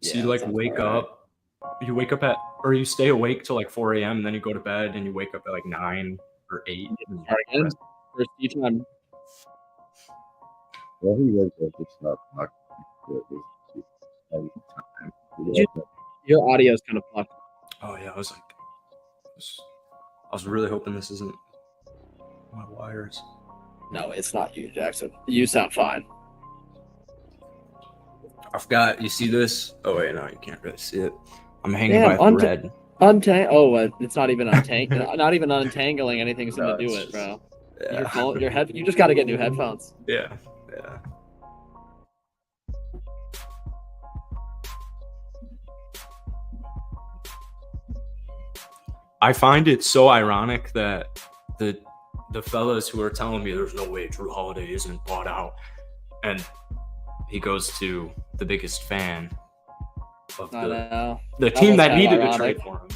So you like wake up, you wake up at, or you stay awake till like 4 a.m. and then you go to bed and you wake up at like 9 or 8. Again, first time. Well, you guys have to stop talking. Your audio is kind of fucked. Oh yeah, I was really hoping this isn't my wires. No, it's not you, Jackson. You sound fine. I forgot. You see this? Oh wait, no, you can't really see it. I'm hanging by a thread. It's not even not even untangling anything's gonna do it, bro. Yeah. You just got to get new headphones. Yeah. I find it so ironic that the fellas who are telling me there's no way Jrue Holiday isn't bought out, and he goes to the biggest fan of the team that needed to trade for him.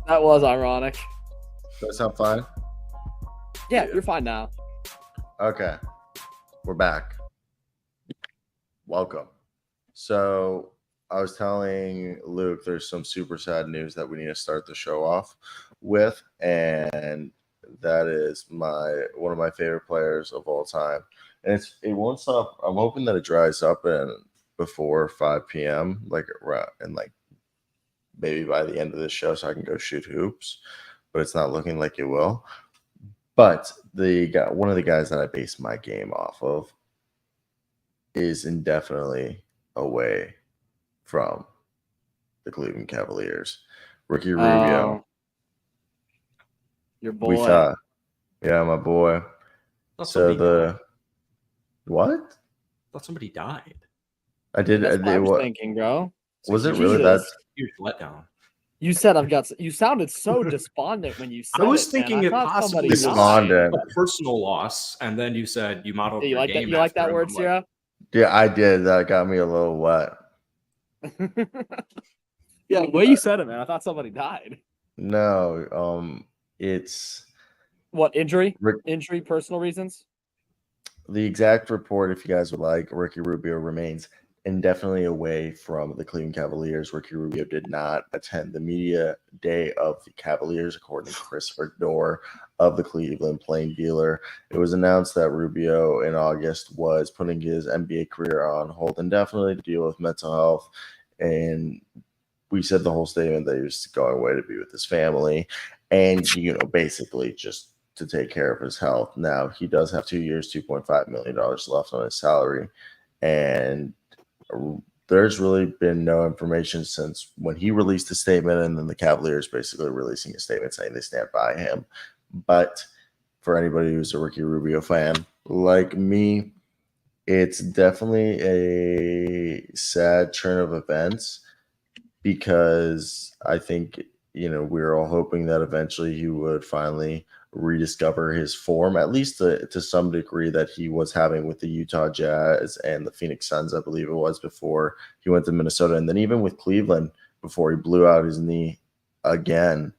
That was ironic. Does that sound fine? Yeah, you're fine now. Okay. We're back. Welcome. So I was telling Luke there's some super sad news that we need to start the show off with, and that is one of my favorite players of all time. And it won't stop. I'm hoping that it dries up before 5 p.m. and maybe by the end of this show, so I can go shoot hoops. But it's not looking like it will. But one of the guys that I base my game off of is indefinitely away from the Cleveland Cavaliers. Ricky Rubio. Your boy. We thought, yeah, my boy. What? I thought somebody died. I did. That's what I was thinking, bro. Was it really that huge letdown? You said you sounded so despondent when you said it. I was thinking it possibly despondent. A personal loss, and then you said you modeled your game. You like that word, Cyro? Yeah, I did. That got me a little wet. Yeah, the way you said it, man. I thought somebody died. No, it's what injury? Injury, personal reasons. The exact report, if you guys would like, Ricky Rubio remains indefinitely away from the Cleveland Cavaliers. Ricky Rubio did not attend the media day of the Cavaliers, according to Christopher Dorr of the Cleveland Plain Dealer. It was announced that Rubio in August was putting his NBA career on hold indefinitely to deal with mental health. And we said the whole statement that he was going away to be with his family and, basically just to take care of his health. Now, he does have 2 years, $2.5 million left on his salary. And there's really been no information since when he released a statement, and then the Cavaliers basically releasing a statement saying they stand by him. But for anybody who's a Ricky Rubio fan like me, it's definitely a sad turn of events because I think, we were all hoping that eventually he would finally rediscover his form, at least to some degree, that he was having with the Utah Jazz and the Phoenix Suns, I believe it was, before he went to Minnesota. And then even with Cleveland, before he blew out his knee again.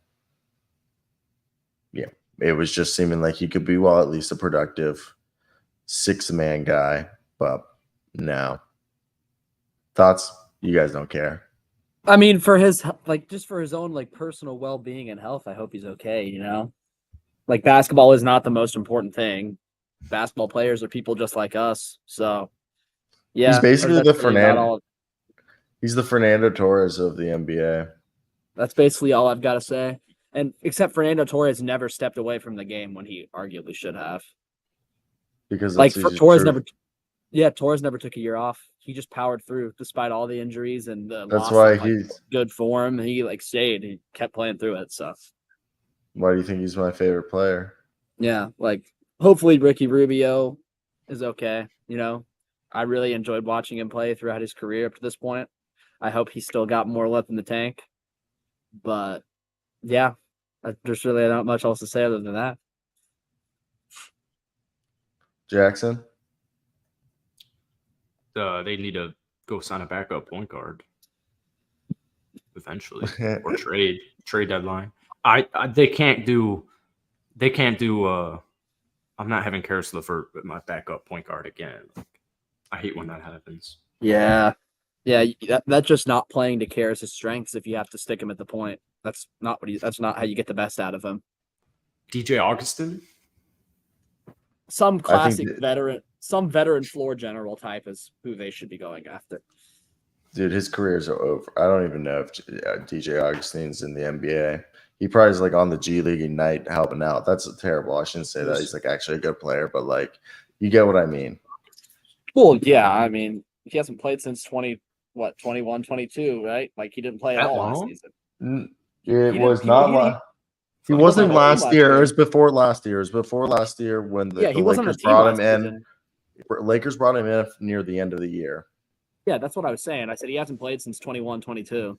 Yeah, it was just seeming like he could be, at least a productive six-man guy. But no. Thoughts? You guys don't care. I mean, for his just for his own personal well-being and health, I hope he's okay, basketball is not the most important thing. Basketball players are people just like us. So, yeah. He's basically he's the Fernando Torres of the NBA. That's basically all I've got to say. And except Fernando Torres never stepped away from the game when he arguably should have. Because Torres never took a year off. He just powered through despite all the injuries and the that's why he's good form. He stayed. He kept playing through it. So why do you think he's my favorite player? Yeah, hopefully Ricky Rubio is okay. I really enjoyed watching him play throughout his career up to this point. I hope he's still got more left in the tank. But yeah, there's really not much else to say other than that. Jackson? They need to go sign a backup point guard eventually, or trade deadline. They can't do. I'm not having Karis LeVert with my backup point guard again. I hate when that happens. Yeah, Yeah, that's just not playing to Karis' strengths if you have to stick him at the point. That's not how you get the best out of him. DJ Augustin? Some I think classic veteran floor general type is who they should be going after. Dude, his careers are over. I don't even know if DJ Augustine's in the NBA. He probably is like on the G League Ignite helping out. That's terrible. I shouldn't say that. He's like actually a good player, but like you get what I mean. Well, yeah, I mean, he hasn't played since 21, 22, right? Like he didn't play at all last season. It was not. He wasn't last year. It was before last year. It was before last year when the Lakers brought him in. Lakers brought him in near the end of the year. Yeah, that's what I was saying. I said he hasn't played since 21, 22.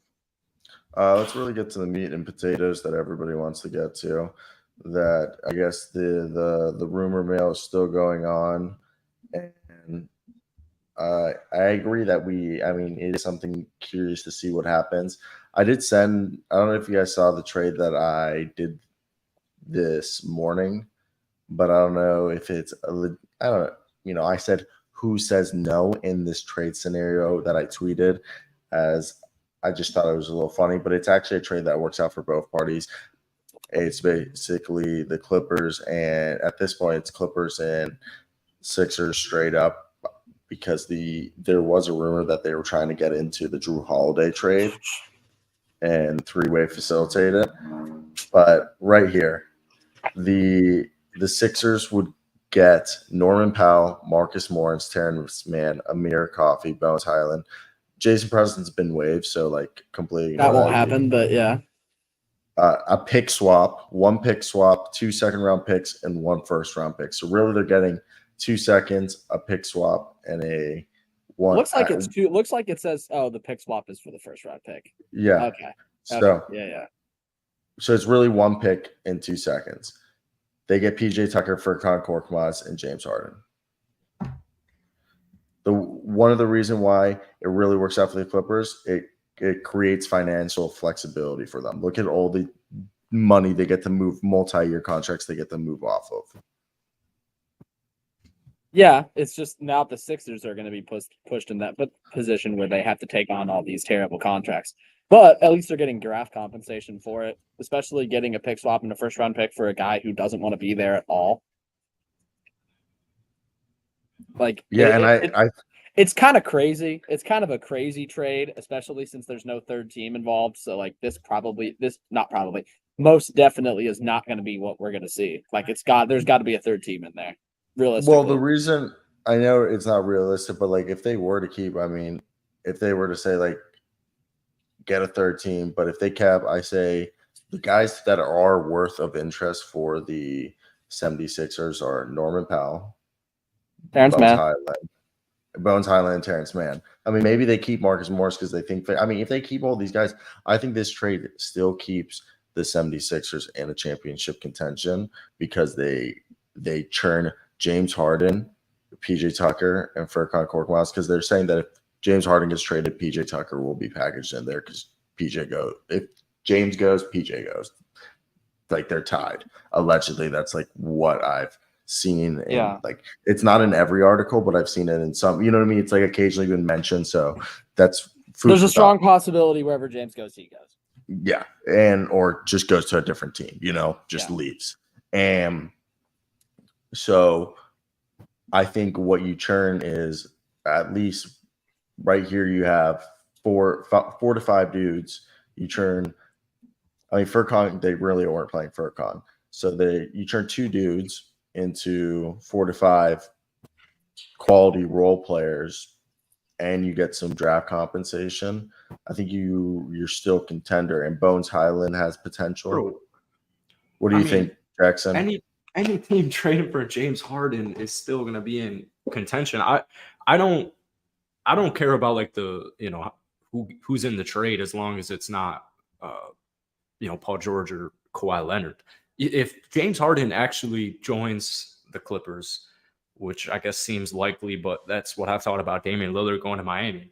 Let's really get to the meat and potatoes that everybody wants to get to. That I guess the rumor mill is still going on, and I agree that it is something curious to see what happens. I don't know if you guys saw the trade that I did this morning, but I don't know if it's I said who says no in this trade scenario that I tweeted, as I just thought it was a little funny, but it's actually a trade that works out for both parties. It's basically the Clippers, and at this point it's Clippers and Sixers straight up, because there was a rumor that they were trying to get into the Jrue Holiday trade and three-way facilitate it. But right here, the Sixers would get Norman Powell, Marcus Morris, Terrence Mann, Amir Coffey, Bones Highland. Jason Preston's been waived, so like completely that won't happen. But yeah, a pick swap, 1 pick swap, 2 second-round picks, and 1 first-round pick. So really, they're getting 2 seconds, a pick swap, and a one. Looks like it's two. Looks like it says, "Oh, the pick swap is for the first-round pick." Yeah. Okay. So yeah. So it's really 1 pick in 2 seconds. They get PJ Tucker, Furkan Korkmaz, and James Harden. One of the reason why it really works out for the Clippers, it creates financial flexibility for them. Look at all the money they get to move, multi-year contracts they get to move off of. Yeah, it's just now the Sixers are going to be pushed in that position where they have to take on all these terrible contracts. But at least they're getting draft compensation for it, especially getting a pick swap and a first-round pick for a guy who doesn't want to be there at all. Like, yeah, it's kind of crazy. It's kind of a crazy trade, especially since there's no third team involved. So, like, most definitely is not going to be what we're going to see. Like, there's got to be a third team in there. Realistically. Well, the reason I know it's not realistic, but like if they were to keep, if they were to say like get a third team, but if they cap, I say the guys that are worth of interest for the 76ers are Norman Powell, Terrence Mann, Bones Highland, and Terrence Mann. Maybe they keep Marcus Morris because they think if they keep all these guys, I think this trade still keeps the 76ers in a championship contention, because they churn James Harden, PJ Tucker, and Furkan Korkmaz, because they're saying that if James Harden gets traded, PJ Tucker will be packaged in there because PJ goes. If James goes, PJ goes. Like they're tied. Allegedly, that's like what I've seen. Like it's not in every article, but I've seen it in some. You know what I mean? It's like occasionally been mentioned. So that's there's a strong possibility wherever James goes, he goes. Yeah, or just goes to a different team. Leaves. And so I think what you churn is at least right here you have four to five dudes. You churn. Furkan, they really weren't playing Furkan. So you turn 2 dudes into 4 to 5 quality role players, and you get some draft compensation. I think you're still a contender, and Bones Highland has potential. Bro, what do you think, Jackson? Any team trading for James Harden is still going to be in contention. I don't care about like the who's in the trade, as long as it's not Paul George or Kawhi Leonard. If James Harden actually joins the Clippers, which I guess seems likely, but that's what I've thought about Damian Lillard going to Miami.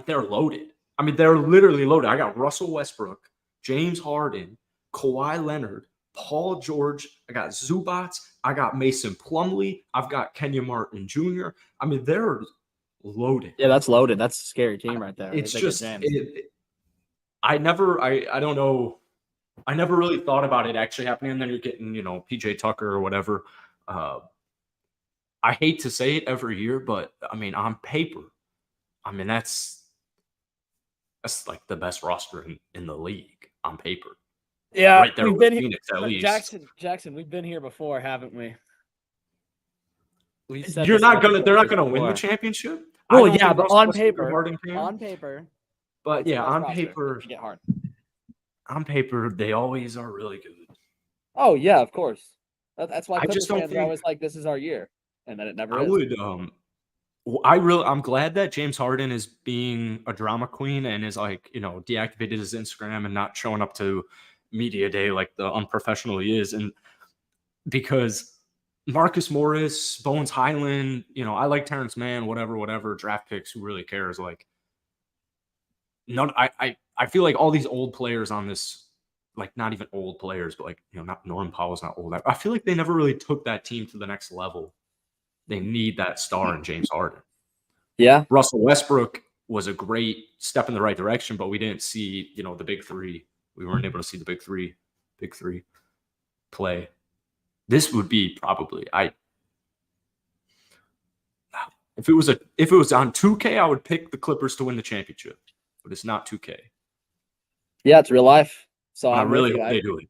They're loaded. They're literally loaded. I got Russell Westbrook, James Harden, Kawhi Leonard, Paul George. I got Zubats. I got Mason Plumlee. I've got Kenya Martin Jr. loaded. Yeah, that's loaded. That's a scary team right there. It's If they get just James. I don't know. I never really thought about it actually happening. And then you're getting, PJ Tucker or whatever. I hate to say it every year, but I mean, on paper, I mean, that's like the best roster in the league on paper. Yeah, Right there we've with been here. Phoenix at least. Jackson, we've been here before, haven't we? We've said They're this not many gonna times win the before. championship. I Well, don't yeah, think but Russell on Westbrook or paper, Harden can. But it's a yeah, nice on roster. paper, It can get hard. they always are really good. Oh yeah, of course. That's why I Clippers just don't fans are think always like, "This is our year," and then it never I is. would. I'm glad that James Harden is being a drama queen and is like, deactivated his Instagram and not showing up to media day like the unprofessional he is. And because Marcus Morris, Bones Highland, I like Terrence Mann, whatever, draft picks, who really cares? Like, none. I feel like all these old players on this, like not even old players, but like, not Norman Powell's not old. I feel like they never really took that team to the next level. They need that star in James Harden. Yeah, Russell Westbrook was a great step in the right direction, but we didn't see, the big three. We weren't able to see the big three play. This would be probably if it was on 2K, I would pick the Clippers to win the championship, but it's not 2K. yeah, it's real life. So I I'm really with hope you. they do it.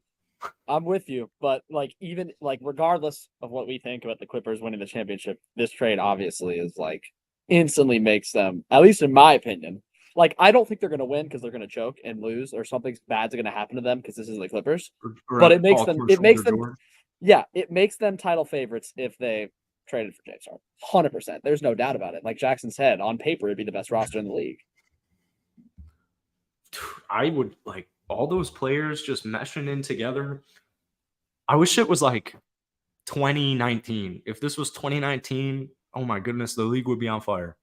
I'm with you, but like even like regardless of what we think about the Clippers winning the championship, this trade obviously is like instantly makes them, at least in my opinion. Like I don't think they're going to win because they're going to choke and lose, or something bad's going to happen to them because this is the Clippers. But it makes them. Yeah, it makes them title favorites if they traded for James Harden. 100%. There's no doubt about it. Like Jackson said, on paper, it'd be the best roster in the league. I would like all those players just meshing in together. I wish it was like 2019. If this was 2019, oh my goodness, the league would be on fire.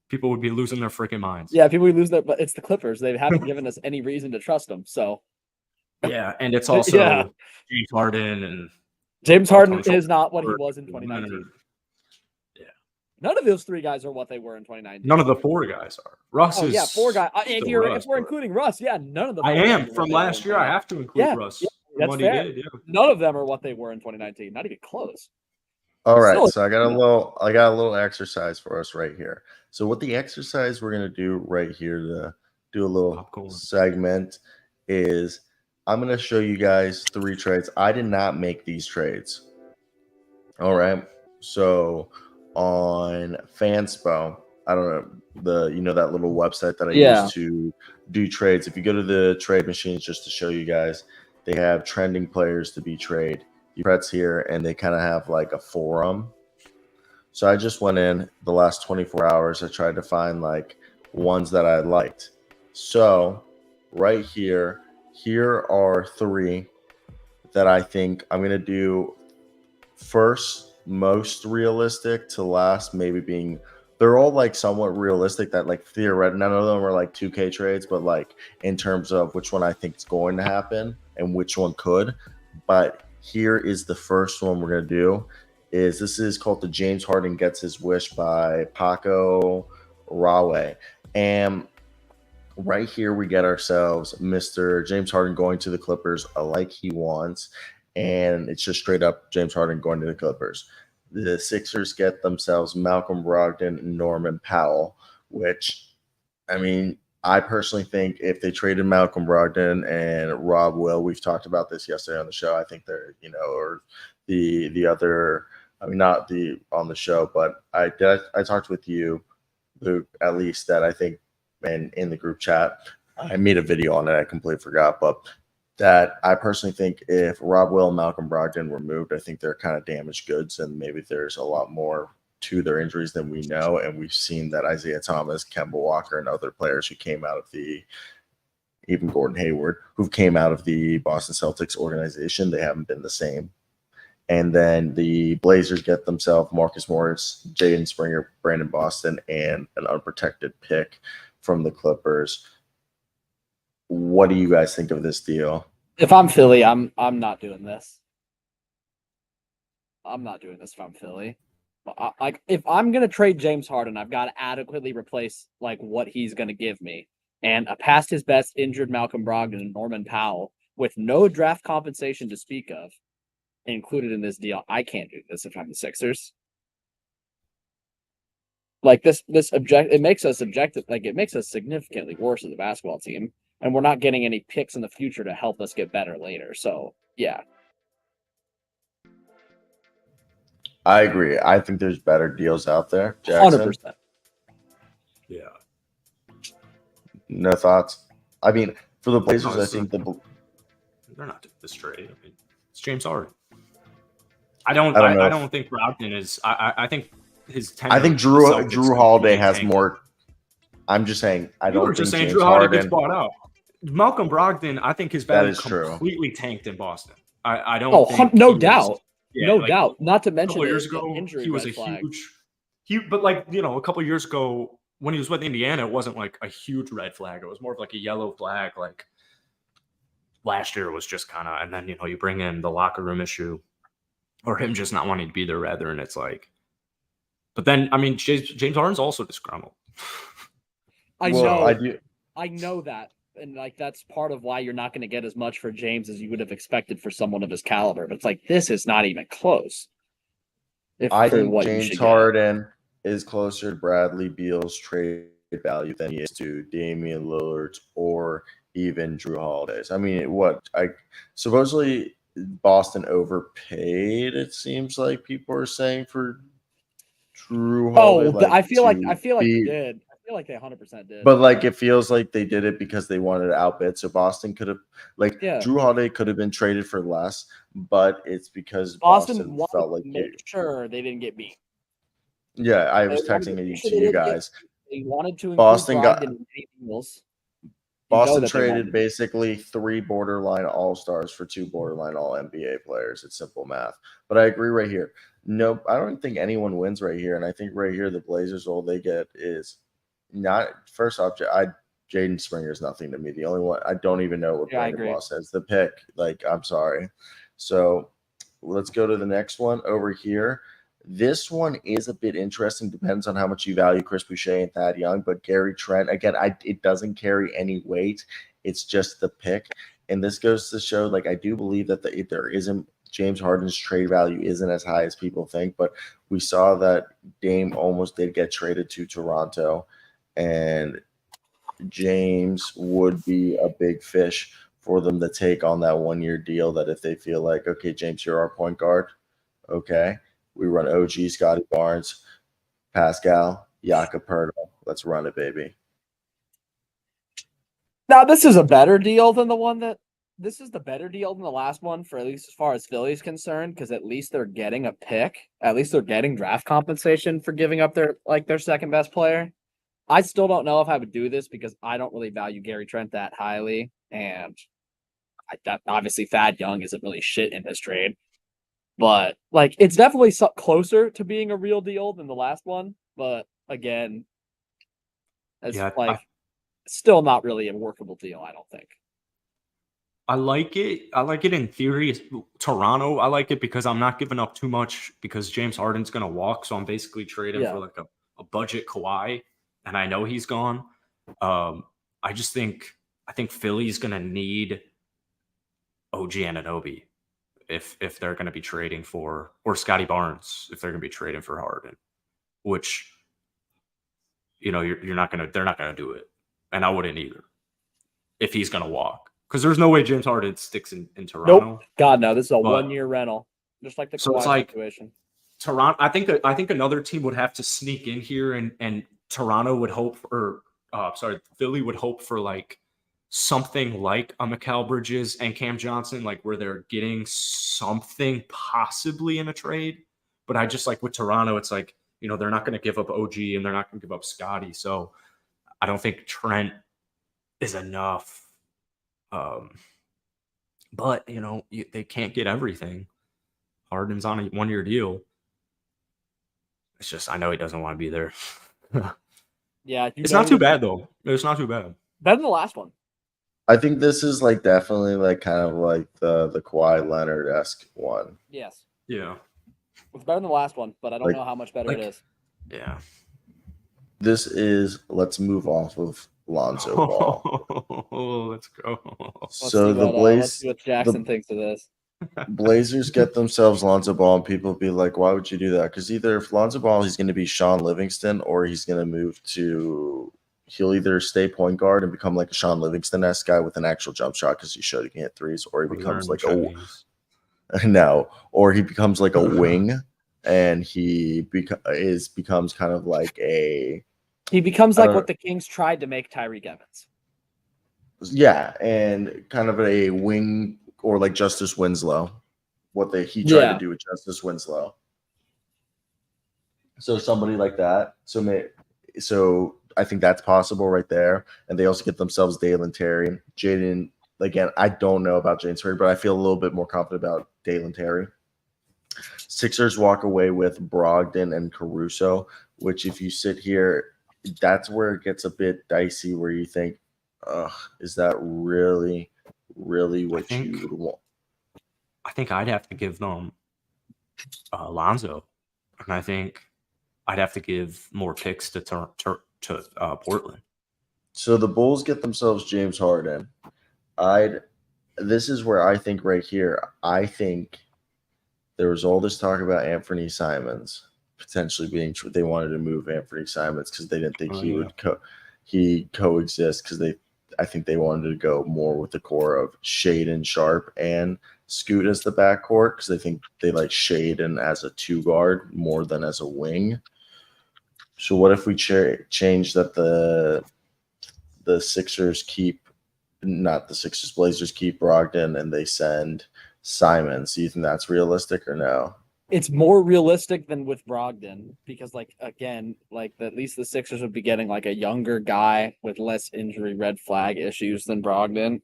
People would be losing their freaking minds. Yeah, people would lose their, but it's the Clippers. They haven't given us any reason to trust them. So yeah, and it's also James Harden and James Harden is not what he was in 2019. Yeah. None of those three guys are what they were in 2019. None of the four guys are. Russ is. Yeah, four guys. If we're including Russ, yeah, none of them. I am from last year. I have to include Russ. Yeah, that's fair. He did, None of them are what they were in 2019. Not even close. All right, so I got a little exercise for us right here. So what the exercise we're gonna do right here to do a little segment is I'm gonna show you guys 3 trades. I did not make these trades. All right, so on Fanspo, I don't know that little website that I use to do trades. If you go to the trade machines, just to show you guys, they have trending players to be traded. Press here, and they kind of have like a forum. So I just went in the last 24 hours. I tried to find like ones that I liked. So right here are 3 that I think I'm going to do first, most realistic to last, maybe being, they're all like somewhat realistic that like theoretically, none of them are like 2K trades, but like in terms of which one I think is going to happen and which one could. But here is the first one we're going to do. This is called the James Harden Gets His Wish by Paco Rawe. And right here we get ourselves Mr. James Harden going to the Clippers like he wants. And it's just straight up James Harden going to the Clippers. The Sixers get themselves Malcolm Brogdon and Norman Powell, which, I mean, I personally think if they traded Malcolm Brogdon and Rob Will, we've talked about this yesterday on the show. I think they're, or the other, I mean, not the on the show, but I talked with you, Luke, at least that I think, and in the group chat, I made a video on it. I completely forgot, but that I personally think if Rob Will and Malcolm Brogdon were moved, I think they're kind of damaged goods, and maybe there's a lot more to their injuries than we know. And we've seen that Isaiah Thomas, Kemba Walker, and other players who came out of even Gordon Hayward, who came out of the Boston Celtics organization, they haven't been the same. And then the Blazers get themselves Marcus Morris, Jaden Springer, Brandon Boston, and an unprotected pick from the Clippers. What do you guys think of this deal? If I'm Philly, I'm not doing this. I'm not doing this if I'm Philly. Like if I'm gonna trade James Harden, I've got to adequately replace like what he's gonna give me. And a past his best injured Malcolm Brogdon and Norman Powell with no draft compensation to speak of included in this deal. I can't do this if I'm the Sixers. Like this it makes us objective. Like it makes us significantly worse as a basketball team, and we're not getting any picks in the future to help us get better later. So yeah, I agree. I think there's better deals out there. 100%. Yeah. No thoughts? I mean, for the Blazers, I think they're not doing this trade. I mean, it's James Harden. I don't think Brogdon is. I think his tenure. I think Jrue Holiday has more. I'm just saying. I don't think James Jrue Holiday gets bought out. Malcolm Brogdon, I think his value completely tanked in Boston. I don't. Oh, think no doubt. Yeah, no doubt. Not to mention a couple years ago, he was a huge. But like a couple years ago when he was with Indiana, it wasn't like a huge red flag. It was more of like a yellow flag. Like last year was just kind of, and then you bring in the locker room issue, or him just not wanting to be there rather, and it's like. But then I mean, James Harden's also disgruntled. I know that. And like that's part of why you're not going to get as much for James as you would have expected for someone of his caliber. But it's like this is not even close. I think James Harden is closer to Bradley Beal's trade value than he is to Damian Lillard's or even Jrue Holiday's. I mean, supposedly Boston overpaid. It seems like people are saying for Jrue Holiday. I feel like they did. I feel like they 100% did. But like it feels like they did it because they wanted to outbid. So Boston could have Jrue Holiday could have been traded for less, but it's because Boston felt like sure they didn't get beat. Yeah, I was texting it to you guys. They wanted to Boston Boston traded basically 3 borderline all-stars for 2 borderline all-NBA players. It's simple math. But I agree right here. No, I don't think anyone wins right here. And I think right here the Blazers, all they get is not first off, Jaden Springer is nothing to me. The only one I don't even know what Brandon Moss says. The pick, like I'm sorry. So let's go to the next one over here. This one is a bit interesting. Depends on how much you value Chris Boucher and Thad Young. But Gary Trent, again, it doesn't carry any weight. It's just the pick. And this goes to show, like, I do believe that there isn't James Harden's trade value isn't as high as people think. But we saw that Dame almost did get traded to Toronto. And James would be a big fish for them to take on that 1-year deal that if they feel like, okay, James, you're our point guard. Okay. We run OG, Scotty Barnes, Pascal, Jakob Poeltl. Let's run it, baby. Now, this is a better deal than this is the better deal than the last one for at least as far as Philly's concerned, because at least they're getting a pick. At least they're getting draft compensation for giving up their second best player. I still don't know if I would do this because I don't really value Gary Trent that highly. And obviously Thad Young isn't really shit in this trade. But like it's definitely closer to being a real deal than the last one. But again, still not really a workable deal, I don't think. I like it. I like it in theory. Toronto, I like it because I'm not giving up too much because James Harden's going to walk. So I'm basically trading for like a budget Kawhi. And I know he's gone. I think Philly's going to need OG Anunoby if they're going to be trading for, or Scotty Barnes if they're going to be trading for Harden, which they're not going to do it, and I wouldn't either if he's going to walk because there's no way James Harden sticks in Toronto. Nope. God no, this is a 1-year rental, just like the Kawhi situation. Toronto, I think another team would have to sneak in here and Toronto would hope for, Philly would hope for like something like a Mikal Bridges and Cam Johnson, like where they're getting something possibly in a trade. But I just like with Toronto, it's like, they're not going to give up OG and they're not going to give up Scotty. So I don't think Trent is enough. But, they can't get everything. Harden's on a 1-year deal. It's just, I know he doesn't want to be there. Yeah, it's not too bad though. It's not too bad. Better than the last one. I think this is like definitely like kind of like the Kawhi Leonard-esque one. Yes. Yeah. It's better than the last one, but I don't Like- know how much better it like- is. Yeah. This is let's move off of Lonzo Ball. Let's go. So the Let's see what Jackson the thinks of this. Blazers get themselves Lonzo Ball, and people be like, "Why would you do that?" Because either if Lonzo Ball, he's going to be Sean Livingston, or he's going to move to. He'll either stay point guard and become like a Sean Livingston-esque guy with an actual jump shot because he showed he can hit threes, or he becomes like or he becomes like a wing, and he becomes kind of like a. He becomes like what the Kings tried to make Tyreek Evans. Yeah, and kind of a wing or like Justice Winslow, he tried to do with Justice Winslow. So somebody like that. So I think that's possible right there. And they also get themselves Dalen Terry. Jaden, again, I don't know about Jaden Terry, but I feel a little bit more confident about Dalen Terry. Sixers walk away with Brogdon and Caruso, which if you sit here, that's where it gets a bit dicey where you think, is that really what you would want? I think I'd have to give them Lonzo, and I think I'd have to give more picks to Portland. So the Bulls get themselves James Harden. This is where I think right here, I think there was all this talk about Anthony Simons potentially being. They wanted to move Anthony Simons because they didn't think would coexist because I think they wanted to go more with the core of Shaedon Sharpe and Scoot as the backcourt because they think they like Shaedon as a 2-guard more than as a wing. So what if we change that the Sixers keep, not the Sixers, Blazers keep Brogdon and they send Simons? Do you think that's realistic or no? It's more realistic than with Brogdon because, like, again, like at least the Sixers would be getting like a younger guy with less injury red flag issues than Brogdon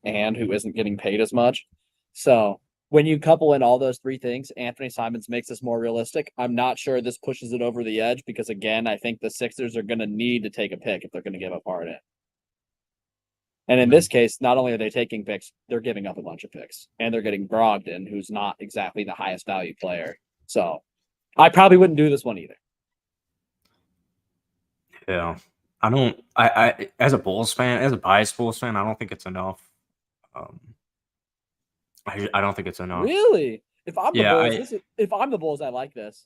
and who isn't getting paid as much. So when you couple in all those three things, Anthony Simons makes this more realistic. I'm not sure this pushes it over the edge because, again, I think the Sixers are going to need to take a pick if they're going to give up Harden. And in this case, not only are they taking picks, they're giving up a bunch of picks. And they're getting Brogdon, who's not exactly the highest value player. So I probably wouldn't do this one either. Yeah. I as a Bulls fan, as a biased Bulls fan, I don't think it's enough. I don't think it's enough. Really? If I'm the Bulls, if I'm the Bulls, I like this.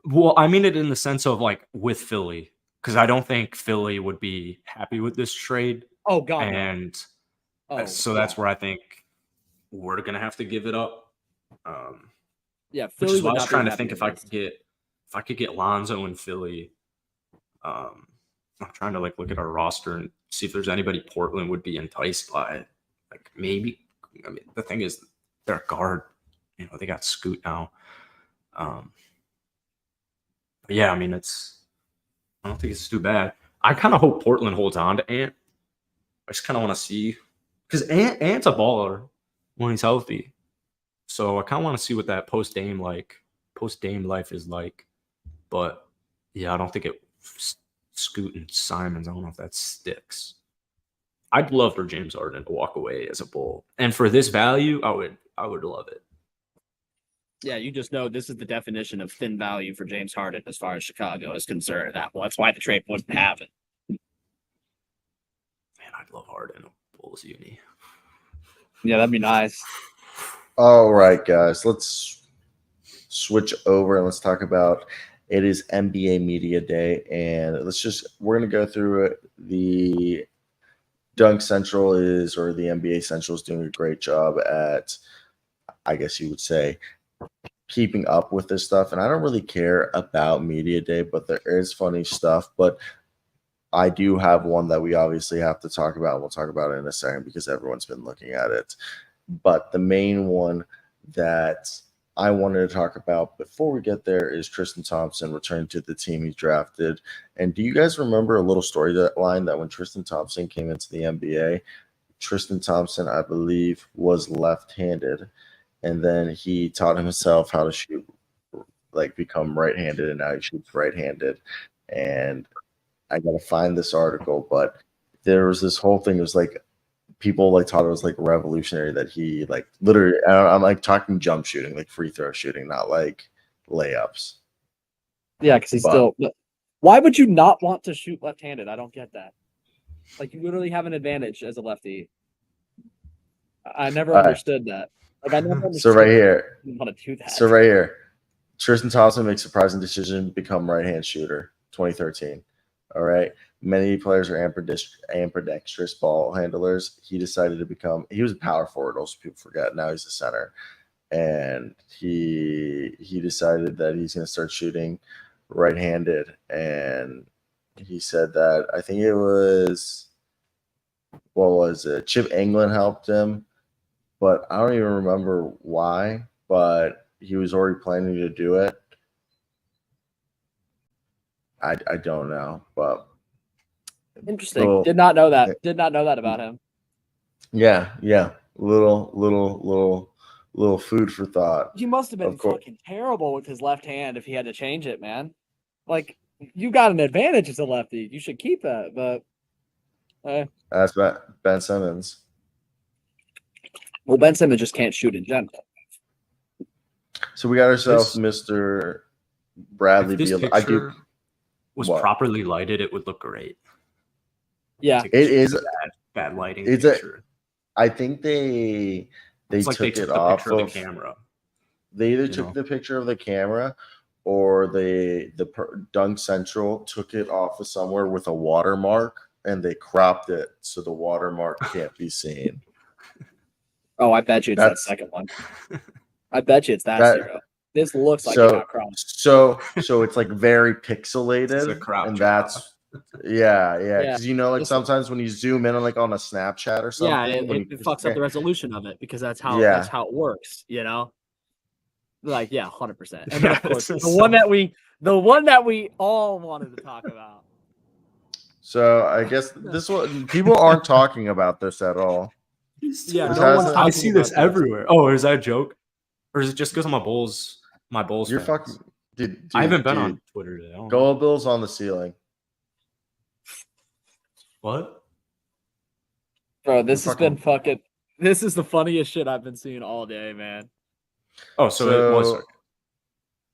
Well, I mean it in the sense of like with Philly, because I don't think Philly would be happy with this trade. Oh God! And so that's where I think we're gonna have to give it up. Yeah, Philly. Which is why I was trying to think if I could get Lonzo in Philly. I'm trying to like look at our roster and see if there's anybody Portland would be enticed by. Like maybe. I mean, the thing is, they're a guard. You know, they got Scoot now. But yeah, I mean, I don't think it's too bad. I kind of hope Portland holds on to Ant. I just kind of want to see, because Ant's a baller when he's healthy. So I kind of want to see what that post Dame life is like. But yeah, I don't think Scoot and Simons. I don't know if that sticks. I'd love for James Harden to walk away as a Bull, and for this value, I would love it. Yeah, you just know this is the definition of thin value for James Harden as far as Chicago is concerned. That's why the trade wouldn't happen. Man, I'd love Harden Bulls uni. Yeah, that'd be nice. All right, guys, let's switch over and let's talk about. It is NBA Media Day, and we're gonna go through it. The Dunk Central or the NBA Central is doing a great job at, I guess you would say, keeping up with this stuff. And I don't really care about Media Day, but there is funny stuff. But I do have one that we obviously have to talk about. We'll talk about it in a second because everyone's been looking at it. But the main one that I wanted to talk about before we get there is Tristan Thompson returning to the team he drafted. And do you guys remember a little storyline that when Tristan Thompson came into the NBA, Tristan Thompson, I believe, was left-handed, and then he taught himself how to shoot, like become right-handed, and now he shoots right-handed. And I got to find this article, but there was this whole thing. It was like people like thought it was like revolutionary that he like literally. I'm like talking jump shooting, like free throw shooting, not like layups. Yeah, because he's But- still. Why would you not want to shoot left-handed? I don't get that. Like, you literally have an advantage as a lefty. I never Alright. understood that. Like, I never So understood right why here, you want to do that. so right here, Tristan Thompson makes a surprising decision to become right-hand shooter, 2013. All right. Many players are ambidextrous ball handlers. He decided to become. He was a power forward. Also, people forget. Now he's a center, and he decided that he's going to start shooting right-handed. And he said that I think it was, what was it? Chip England helped him, but I don't even remember why. But he was already planning to do it. I don't know, but Interesting. little- Did not know that. Did not know that about him. yeah. Little food for thought. He must have been Of course. fucking terrible with his left hand if he had to change it, man. Like, you got an advantage as a lefty. You should keep that, but That's Ben Simmons. well, Ben Simmons just can't shoot in general. So we got ourselves This- Mr. Bradley If this Beal. picture was What? properly lighted, it would look great. Yeah. It's It is. bad lighting. It's a- picture. I think they It's like took they took it the off picture of of the camera. They either you took know. the picture of the camera, or Dunk Central took it off of somewhere with a watermark, and they cropped it so the watermark can't be seen. Oh, I bet you it's that That's- second one. I bet you it's that, That- zero. This looks like So- it got crossed. So it's like very It's pixelated, a crop and job. that's yeah. Yeah. Because like This- sometimes when you zoom in on like on a Snapchat or something, Yeah, when it you- fucks up the resolution of it because that's how Yeah. that's how it works, you know. Like, yeah, 100%. And then, of Yeah, course, this the is one that we all wanted to talk about. So I guess this one people aren't talking about this at all. Yeah, Which no has one's a- I talking see about this everywhere. Oh, is that a joke? Or is it just because I'm a Bulls? My Bulls. You're fans? fucking. Dude, I haven't been dude, on Twitter today. I don't know. Gold bills on the ceiling. What? Bro, this has fucking- been fucking. This is the funniest shit I've been seeing all day, man. Oh, so it was. So,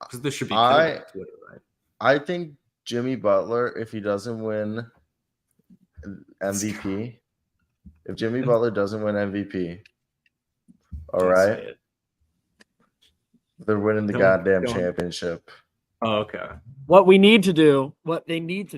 Because this should be I- killing Twitter, right? I think Jimmy Butler, if he doesn't win MVP, if Jimmy Butler doesn't win MVP, all Can't right, say it. they're winning the Don't- goddamn don't. championship. Oh, okay. What they need to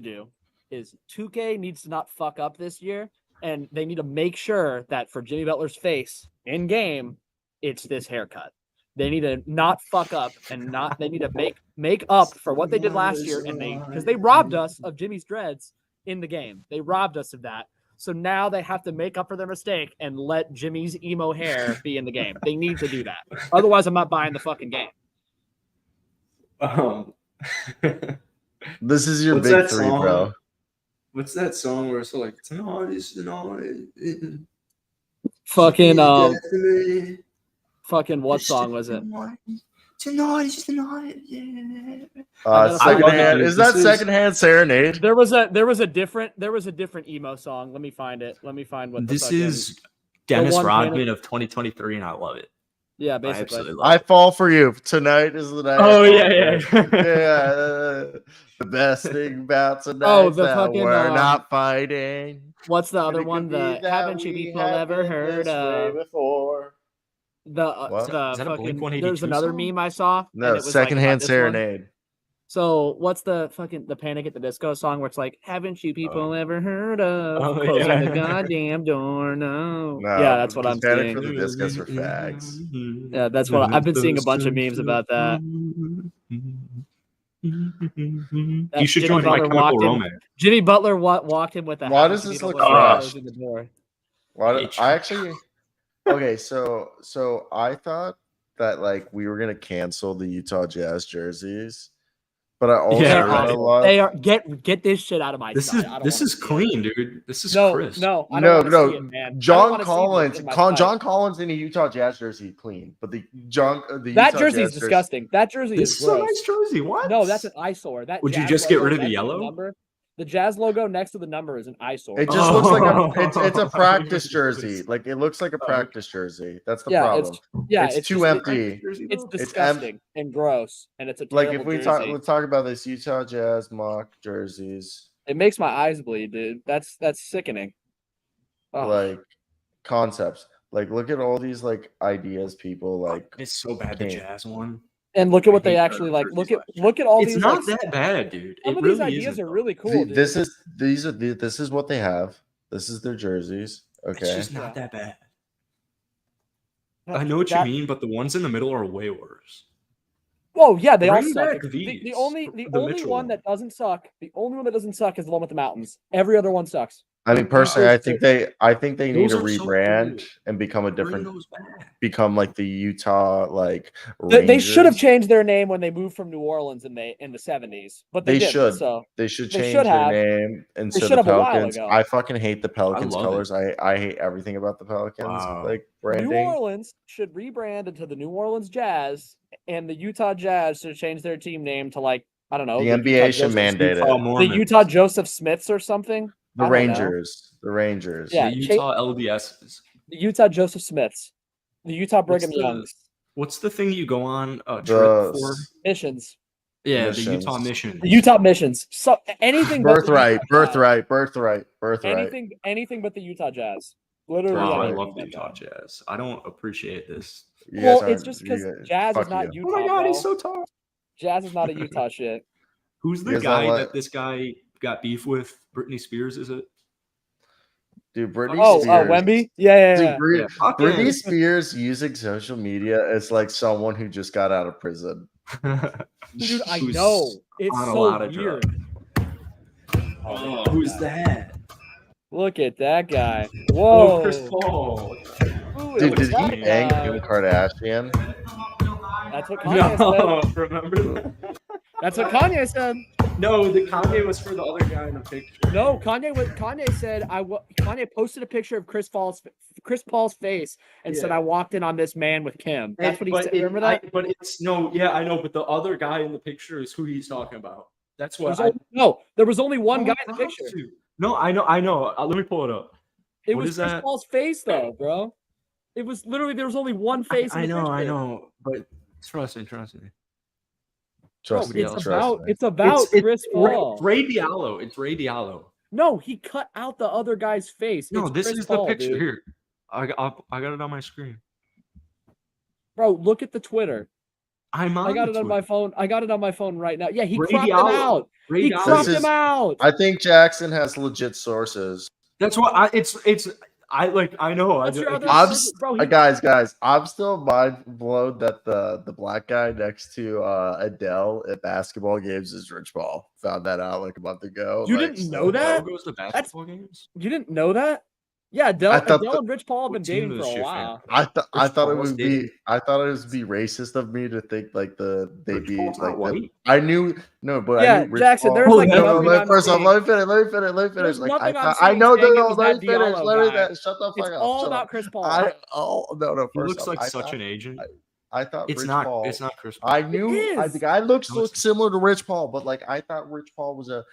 do is 2K needs to not fuck up this year, and they need to make sure that for Jimmy Butler's face in game, it's this haircut. They need to not fuck up and not. They need to make up for what they did last year, and because they robbed us of Jimmy's dreads in the game. They robbed us of that. So now they have to make up for their mistake and let Jimmy's emo hair be in the game. They need to do that. Otherwise, I'm not buying the fucking game. This is your What's big that three, song? bro. What's that song where it's like tonight is the night? Fucking fucking what song was it? Tonight is the night. Yeah. I love Secondhand. it, Is dude. that This is- secondhand serenade? There was a different emo song. Let me find it. Let me find what the This fucking- is Dennis one Rodman Panic- of 2023, and I love it. yeah, I basically. absolutely love I it. fall for you. Tonight is the night. Oh I yeah, fall for you. yeah. Yeah, the best thing about tonight Oh, is the that fucking, we're not fighting. What's the And other it one? could be The that haven't you we people have ever been heard this way of before? the What? the Is that a fucking? Blink-182 There's another song? meme I saw. and No, it was like secondhand about this one. serenade. So what's the fucking the Panic at the Disco song where it's like, haven't you people ever heard of Oh, closing yeah. the goddamn door? No. No, Yeah, that's what because I'm Panic seeing. for the Discos are fags. Yeah, that's what I've been seeing a bunch of memes about that. You should Jimmy join My Butler Chemical walked in- Romance. Jimmy Butler walked in with a. Why haven't does you this people look ever crushed? closing the door? Hate you. I actually okay. So I thought that like we were gonna cancel the Utah Jazz jerseys, but I also Yeah, They're right. kinda awful. love. They are get this shit out of my. This sight. is I don't this wanna is see it. clean, dude. This is No, crisp. no, I No, don't no, wanna see it, man. I don't John wanna see Collins, this in my sight. John Collins in a Utah Jazz jersey, clean. But the That Utah jersey is Jazz disgusting. That jersey This is is a gross. nice jersey. What? No, that's an eyesore. That Would you Jazz just get logo, rid of the that yellow? number, The Jazz logo next to the number is an eyesore. It just looks like it's a practice jersey. Like it looks like a practice jersey. That's the problem. It's too empty. It's disgusting and gross, and it's a like terrible if we jersey. let's talk about this Utah Jazz mock jerseys. It makes my eyes bleed, dude. That's sickening. Oh. Like concepts. Like look at all these like ideas people like. It's so bad the Jazz one. And look at what they actually like. Look at all these. It's not that bad, dude. Some of these ideas are really cool. Dude. This is what they have. This is their jerseys. Okay, it's just not that bad. I know what you mean, but the ones in the middle are way worse. Oh yeah, they all Bring suck. back these. The only Mitchell one that doesn't suck. The only one that doesn't suck is the one with the mountains. Every other one sucks. I mean, personally, I think they need to Those are so rebrand cool. and become a Bring different, those back. become like the Utah like. They should have Rangers. changed their name when they moved from New Orleans in the 70s, but they didn't, should. So They should They change should their have. name instead should of have a while Pelicans. ago. I fucking hate the Pelicans love colors. I hate everything about the Pelicans like branding. New Orleans should rebrand into the New Orleans Jazz, and the Utah Jazz should change their team name to like I don't know. The Utah NBA should Joseph- mandate it. the Utah Joseph Smiths or something. The I don't know. Rangers. The Rangers. Yeah. The Utah LDSs. The Utah Joseph Smiths, the Utah Brigham Youngs, What's the thing you go on a trip The for? Missions, Yeah, Missions. the Utah Mission. the Utah Missions. So anything but the birthright, Utah Jazz. birthright. Anything but the Utah Jazz. Literally, Oh, I anything love but the Utah Jazz. I don't appreciate this. You guys Well, aren't- it's just because you guys- Jazz is fuck not you. Utah. Oh my god, he's bro. so tall. Jazz is not a Utah shit. Who's the You guys guy don't that like- this guy got beef with? Britney Spears, is it? Dude, Britney Oh, Spears. Wemby? Yeah. Dude, Fuck Britney him. Spears using social media is like someone who just got out of prison. Dude, I Who's know. It's on a so lot of weird. Oh, who's that? Look at that guy. Oh, Whoa. Chris Paul. Who Dude, is did he that bang guy? Kim Kardashian? That's what Kanye said. No, remember that? That's what Kanye said. No, the Kanye was for the other guy in the picture. No, Kanye said Kanye posted a picture of Chris Paul's face and said Yeah. I walked in on this man with Kim. That's what he said. Remember that? But it's no, yeah, I know. But the other guy in the picture is who he's talking about. That's what. There was only one guy in the picture. No, I know. Let me pull it up. It What was is Chris that? Paul's face though, bro. It was literally there was only one face. I in the know, picture. I know. But trust me. Trust me. It's trust me. about Chris Paul. Ray Diallo. It's Ray Diallo. No, he cut out the other guy's face. No, It's this Chris is Paul, the picture dude. here. I got it on my screen. Bro, look at the Twitter. I got it on my phone. I got it on my phone right now. Yeah, he Ray cropped him Diallo. out. Ray He Diallo. cropped This him is- out. I think Jackson has legit sources. That's what I know. That's your other I'm source, bro. guys, I'm still mind blown that the black guy next to Adele at basketball games is Rich Paul. Found that out like a month ago. You Like, didn't know that? goes to basketball games. You didn't know that? Yeah, Adele and Rich Paul have been What team dating is for a she a while. fan? I thought it Paul's would dating- be racist of me to think like they'd Rich be Paul's not like white. I knew no, but Yeah, I knew Rich Jackson, Paul. there's like no, nothing no, I'm first off, seeing. let me finish. There's Like nothing I'm I seeing know saying it no, was let that me finish. Diallo Let me guy. finish. Shut the It's fuck up. all shut about up. Chris Paul. No. He First looks off, like I such thought- an agent. I thought It's Rich not. Paul. It's not Chris Paul. I knew is. the guy looked No, it's similar to Rich Paul, but like I thought Rich Paul was a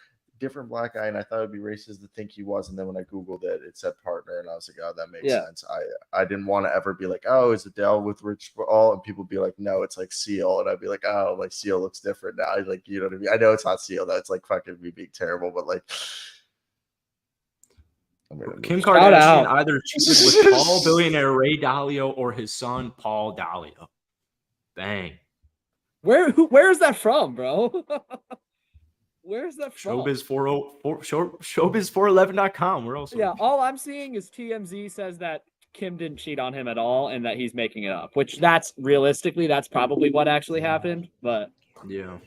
different black guy, and I thought it'd be racist to think he was. And then when I googled it, it said partner, and I was like, oh, that makes Yeah. sense. I didn't want to ever be like, oh, is Adele with Rich Paul? And people be like, no, it's like Seal, and I'd be like, oh, like Seal looks different now. Like you know what I mean? I know it's not Seal. That's like fucking me being terrible, but like. Kim Shout Kardashian out. either cheated with Paul billionaire Ray Dalio or his son Paul Dalio. Bang. Where's that from, bro? Where's that from? Showbiz411.com. Where else? Yeah, all I'm seeing is TMZ says that Kim didn't cheat on him at all and that he's making it up, which that's probably what actually happened. But Yeah.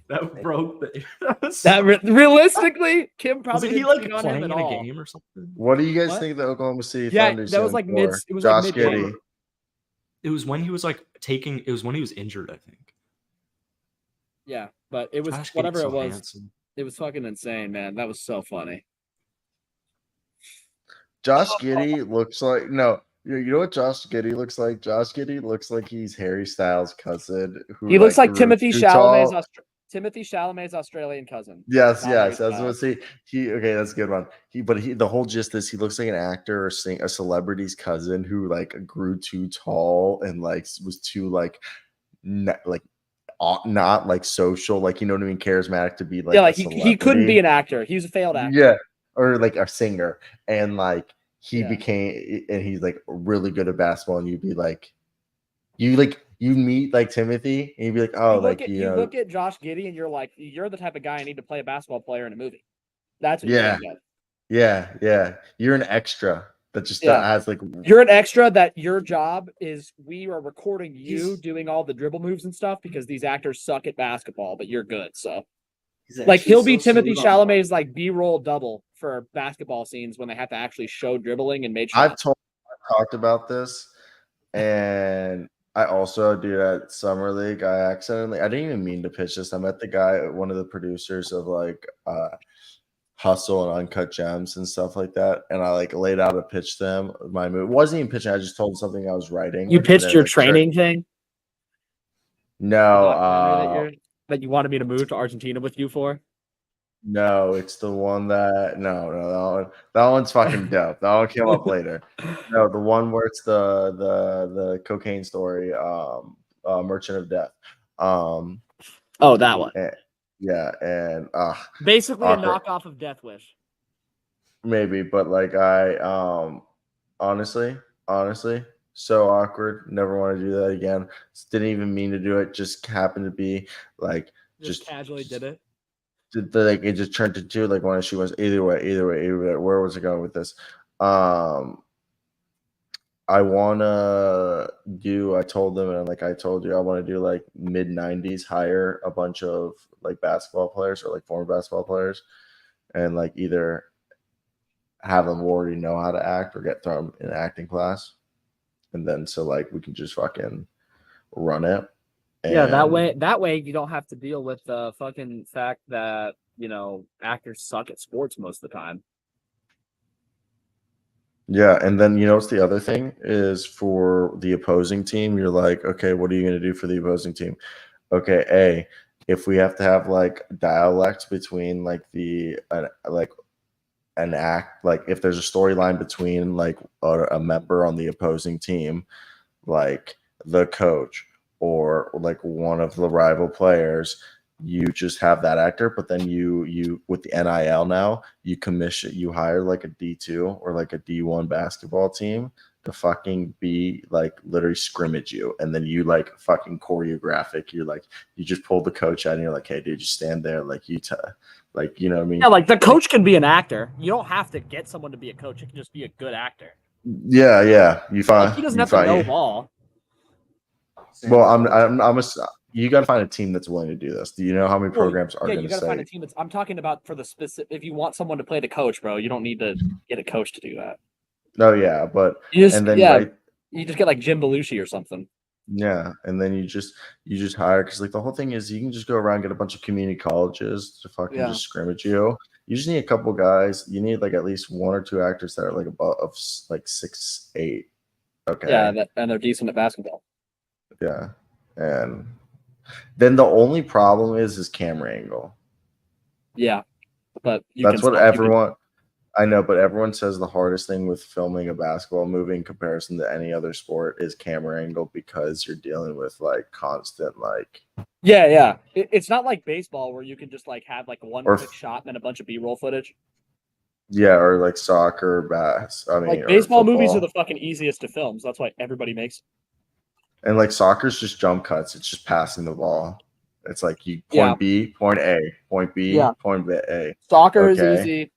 That broke the. realistically, Kim probably Wasn't he didn't like cheat on playing him in at a all. game or something? What do you guys What? think of the Oklahoma City Yeah, Thunder? that was doing like for mid- it was like Josh mid-game. Giddey? It was when he was like taking. It was when he was injured, I think. Yeah, but it was Josh Giddey's whatever so it was. handsome. It was fucking insane, man. That was so funny. Josh Giddey looks like You know what Josh Giddey looks like? Josh Giddey looks like he's Harry Styles' cousin. Who He looks like grew Timothy too tall. Chalamet's Timothy Chalamet's Australian cousin. Yes, Not yes. Harry That's what Styles. he okay, that's a good one. The whole gist is he looks like an actor or a celebrity's cousin who like grew too tall and like was too like not like social, like you know what I mean, charismatic to be like Yeah, a like he couldn't be celebrity. an actor. He was a failed actor. Yeah, or like a singer, and like he Yeah. became, and he's like really good at basketball, and you'd be like, you meet like Timothy, and you'd be like, oh, like You look at Josh Giddey and you're like, you're the type of guy I need to play a basketball player in a movie. That's what you yeah, think of. yeah, you're an extra that just Yeah. has like You're an extra that your job is we are recording you He's- doing all the dribble moves and stuff because these actors suck at basketball, but you're good. So he's like actually he'll be so Timothy smooth on the Chalamet's like B-roll double for basketball scenes when they have to actually show dribbling and make shots. I've talked about this, and I also do at summer league. I didn't even mean to pitch this. I met the guy, one of the producers of like Hustle and Uncut Gems and stuff like that, and I like laid out a pitch to them. My move wasn't even pitching. I just told him something I was writing. You and pitched then, your like, sure. training thing, the No, documentary that you wanted me to move to Argentina with you for. no, it's the one that that one's fucking dope. That one came up later. No, the one where it's the cocaine story, Merchant of Death. Oh, that one. Yeah, and Basically awkward. a knockoff of Death Wish. Maybe, but like I honestly, so awkward. Never want to do that again. Didn't even mean to do it. Just happened to be like Just casually did it. Like it just turned into like one of she was either way. Where was it going with this? I wanna do. I told them, and like I told you, I want to do like mid '90s, hire a bunch of like basketball players or like former basketball players, and like either have them already know how to act or get thrown in acting class, and then so like we can just fucking run it. Yeah, that way you don't have to deal with the fucking fact that, you know, actors suck at sports most of the time. Yeah, and then you know what's the other thing is for the opposing team, you're like, okay, what are you going to do for the opposing team? Okay, if we have to have like dialects between like an act, like if there's a storyline between like a member on the opposing team, like the coach or like one of the rival players, you just have that actor, but then you with the NIL now, you hire like a D2 or like a D1 basketball team to fucking be like literally scrimmage you, and then you like fucking choreographic. You're like you just pull the coach out and you're like, hey dude, just stand there, like like you know what I mean? Yeah, like the coach can be an actor. You don't have to get someone to be a coach. It can just be a good actor. Yeah. You find Like, he doesn't have to know ball. Well, you got to find a team that's willing to do this. Do you know how many programs are going to say? You got to find a team that's. I'm talking about for the specific. If you want someone to play the coach, bro, you don't need to get a coach to do that. No, yeah, but you just right, you just get like Jim Belushi or something. Yeah, and then you just hire, because like the whole thing is you can just go around and get a bunch of community colleges to fucking just scrimmage you. You just need a couple guys. You need like at least one or two actors that are like above like 6'8". Okay. Yeah, and they're decent at basketball. Yeah, and then the only problem is camera angle. Yeah, but that's what everyone. I know, but everyone says the hardest thing with filming a basketball movie in comparison to any other sport is camera angle, because you're dealing with like constant like. Yeah. It's not like baseball where you can just like have like one quick shot and then a bunch of B-roll footage. Yeah, or like soccer, I mean, like baseball movies are the fucking easiest to film, so that's why everybody makes. And like soccer's just jump cuts. It's just passing the ball. It's like you point B, point A, point B, point B, A. Soccer is easy.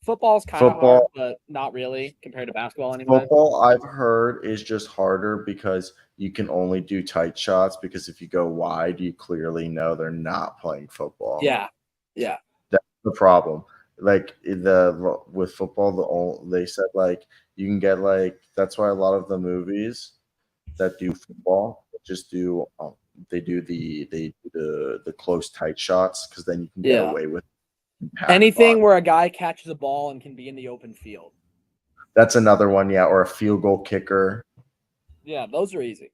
Football's kind of hard, but not really compared to basketball anymore. Football, I've heard, is just harder because you can only do tight shots, because if you go wide, you clearly know they're not playing football. Yeah. That's the problem. Like with football, they said like you can get like, that's why a lot of the movies that do football just do they do the close tight shots, because then you can get away with anything where a guy catches a ball and can be in the open field. That's another one, yeah, or a field goal kicker. Yeah, those are easy.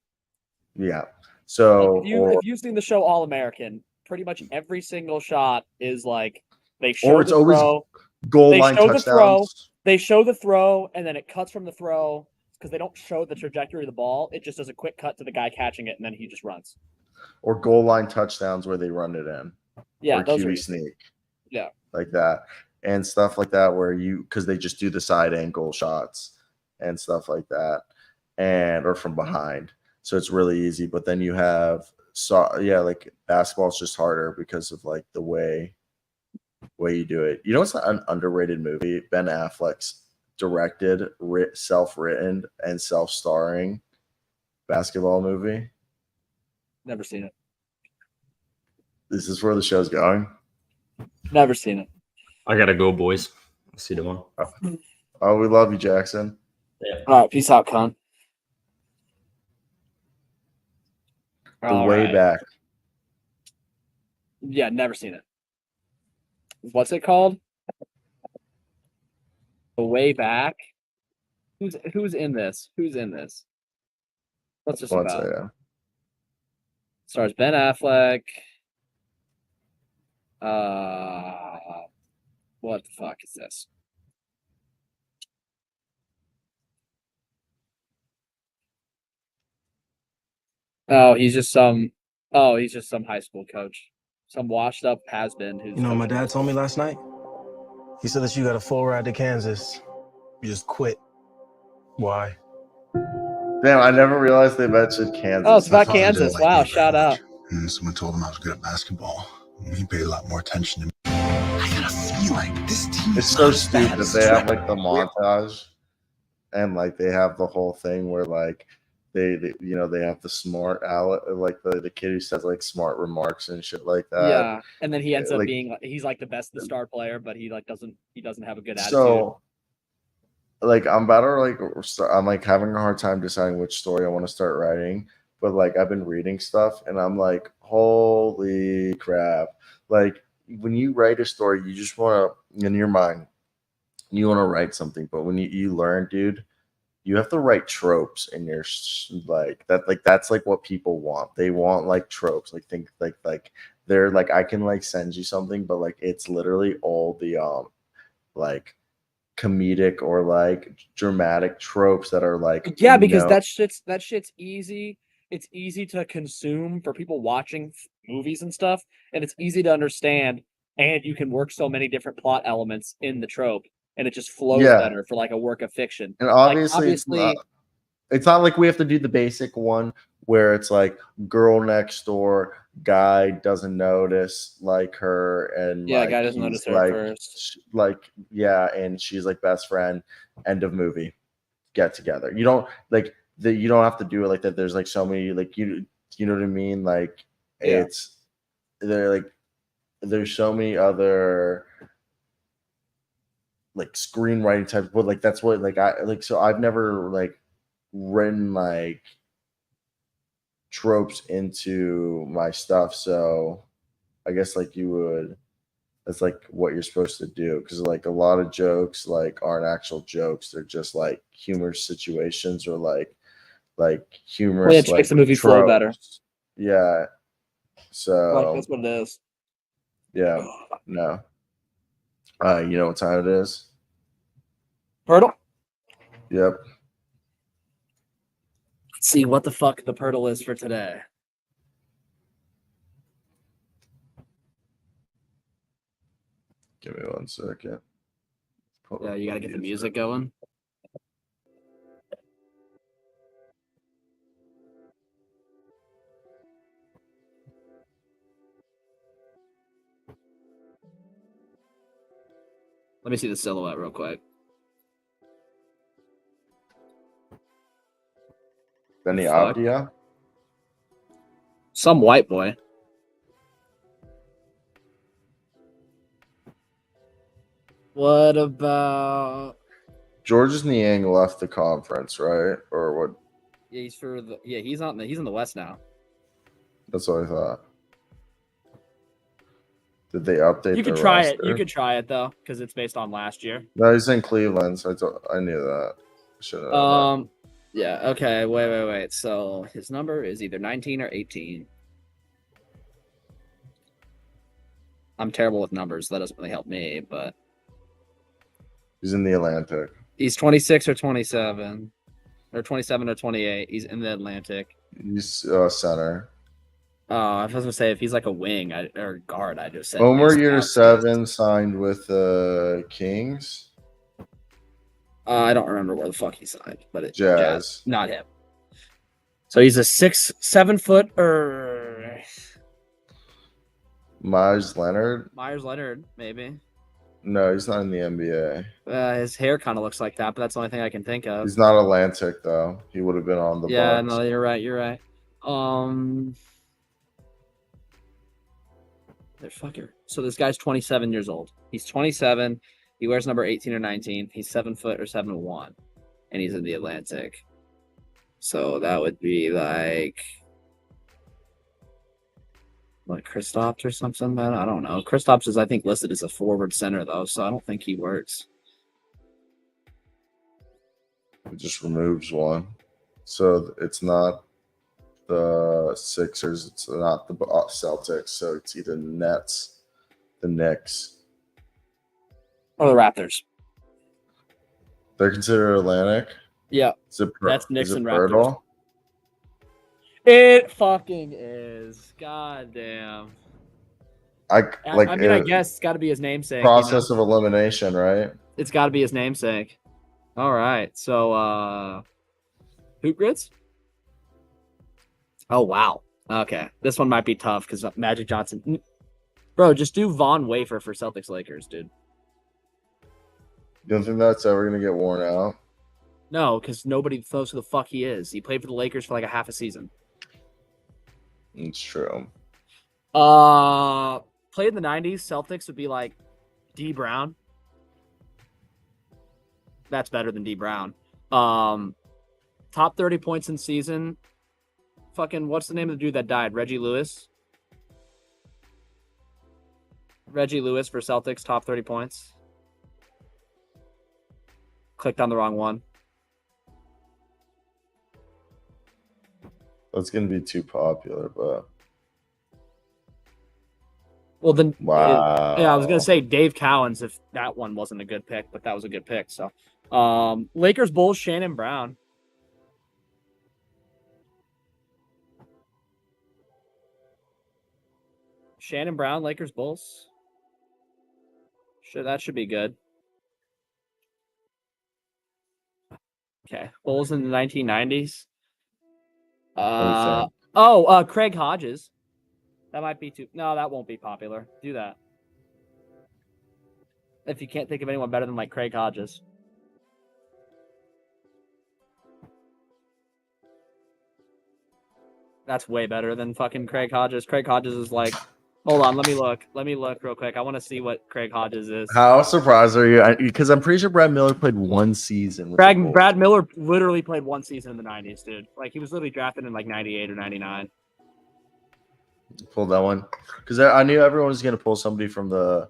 Yeah. So if you've seen the show All American, pretty much every single shot is like they show Or it's the always throw, goal they line show the throw, touchdowns. they show the throw, and then it cuts from the throw because they don't show the trajectory of the ball. It just does a quick cut to the guy catching it, and then he just runs. Or goal line touchdowns where they run it in. Yeah, or those are QB easy. sneak. Yeah. Like that. And stuff like that where because they just do the side angle shots and stuff like that. Or from behind. So it's really easy. But then you have like basketball's just harder because of like the way you do it. You know it's an underrated movie? Ben Affleck's directed, self-written, and self-starring basketball movie. Never seen it. This is where the show's going. Never seen it. I gotta go, boys. I'll see you tomorrow. Oh, we love you, Jackson. Yeah. All right, peace out, Con. The Way Back. Yeah, never seen it. What's it called? The Way Back. Who's in this? Who's in this? What's this about? Stars Ben Affleck. What the fuck is this? Oh, he's just some high school coach. Some washed up has-been who's You know what my coaching. dad told me last night? He said that you got a full ride to Kansas. You just quit. Why? Damn, I never realized they mentioned Kansas. Oh, it's about My father didn't Kansas. like Wow, me very shout out. much. And someone told him I was good at basketball. And he paid a lot more attention to me. I got a feeling this team It's is so not as bad stupid. as They have Jrue. like the montage, and like they have the whole thing where like they have the smart like the kid who says like smart remarks and shit like that. Yeah, and then he ends up like- being he's like the star player, but he doesn't have a good attitude. So, like, I'm like having a hard time deciding which story I want to start writing. But like, I've been reading stuff, and I'm like, holy crap! Like, when you write a story, you just want to, in your mind, you want to write something. But when you learn, dude, you have to write tropes in your like that. Like that's like what people want. They want like tropes. Like think like they're like I can like send you something, but like it's literally all the like comedic or like dramatic tropes that are like Yeah, because that shit's easy. It's easy to consume for people watching movies and stuff, and it's easy to understand. And you can work so many different plot elements in the trope, and it just flows better for like a work of fiction. And Like, obviously it's not like we have to do the basic one where it's like girl next door, guy doesn't notice like her, and yeah, like guy doesn't he's notice her like, first. and she's like best friend. End of movie. Get together. You don't like that. You don't have to do it like that. There's like so many like you know what I mean. Like Yeah. there's so many other like screenwriting types, but like that's what like I like. So I've never like written like tropes into my stuff, so I guess like you would, that's like what you're supposed to do, because like a lot of jokes like aren't actual jokes, they're just like humorous situations or like humorous Which makes the movie flow better. Yeah, so Like that's what it is. yeah, no, you know what time it is? Purtle. Yep. Let's see what the fuck the Purtle is for today. Give me 1 second. Yeah, you gotta get the music going. Let me see the silhouette real quick. Benny Fuck. Abdia. Some white boy. What about? Georges Niang left the conference, right? Or what? Yeah, he's for the. Yeah, he's in the West now. That's what I thought. Did they update? You could their try roster? it. You could try it though, because it's based on last year. No, he's in Cleveland, so I knew that. Should have. Yeah. Okay. Wait. So his number is either 19 or 18. I'm terrible with numbers. So that doesn't really help me, but He's in the Atlantic. he's 26 or 27. Or 27 or 28. He's in the Atlantic. He's center. I was gonna say if he's like a wing or guard, I just said. Homer mixed year out. 7 signed with the Kings. I don't remember where the fuck he signed, but it's Jazz. not him. So he's a 7 foot or Myers Leonard. Myers Leonard, maybe. No, he's not in the NBA. His hair kind of looks like that, but that's the only thing I can think of. He's not Atlantic though. He would have been on the Yeah, Bucks. no, you're right. You're right. Fucker. So this guy's 27 years old. He's 27. He wears number 18 or 19. He's 7 foot or 7'1", and he's in the Atlantic. So that would be like Kristaps or something. Man, I don't know. Kristaps is, I think, listed as a forward center though, so I don't think he works. It just removes one, so it's not the Sixers. It's not the Celtics. So it's either the Nets, the Knicks, Or the Raptors. They're considered Atlantic. Yeah, Is it that's Knicks is it and Raptors. Birtle? It fucking is. God damn. I I guess it's got to be his namesake. Process of elimination, right? It's got to be his namesake. All right. So, Hoop Grids? Oh, wow. Okay. This one might be tough because Magic Johnson. Bro, just do Von Wafer for Celtics Lakers, dude. You don't think that's ever gonna get worn out? No, because nobody knows who the fuck he is. He played for the Lakers for like a half a season. It's true. Played in the 90s. Celtics would be like D Brown. That's better than D Brown. Top 30 points in season. Fucking, what's the name of the dude that died? Reggie Lewis. Reggie Lewis for Celtics, top 30 points. Clicked on the wrong one. That's gonna be too popular, but Well, then, wow. I was gonna say Dave Cowens if that one wasn't a good pick, but that was a good pick. So, Lakers Bulls, Shannon Brown. Shannon Brown, Lakers Bulls. That should be good. Okay, Bulls in the 1990s. Craig Hodges. That might be too. No, that won't be popular. Do that. If you can't think of anyone better than like Craig Hodges. That's way better than fucking Craig Hodges. Craig Hodges is like, hold on, let me look. Let me look real quick. I want to see what Craig Hodges is. How surprised are you? Because I'm pretty sure Brad Miller played one season. With the Bulls. Brad Miller literally played one season in the 90s, dude. Like, he was literally drafted in like 98 or 99. Pull that one because I knew everyone was going to pull somebody from the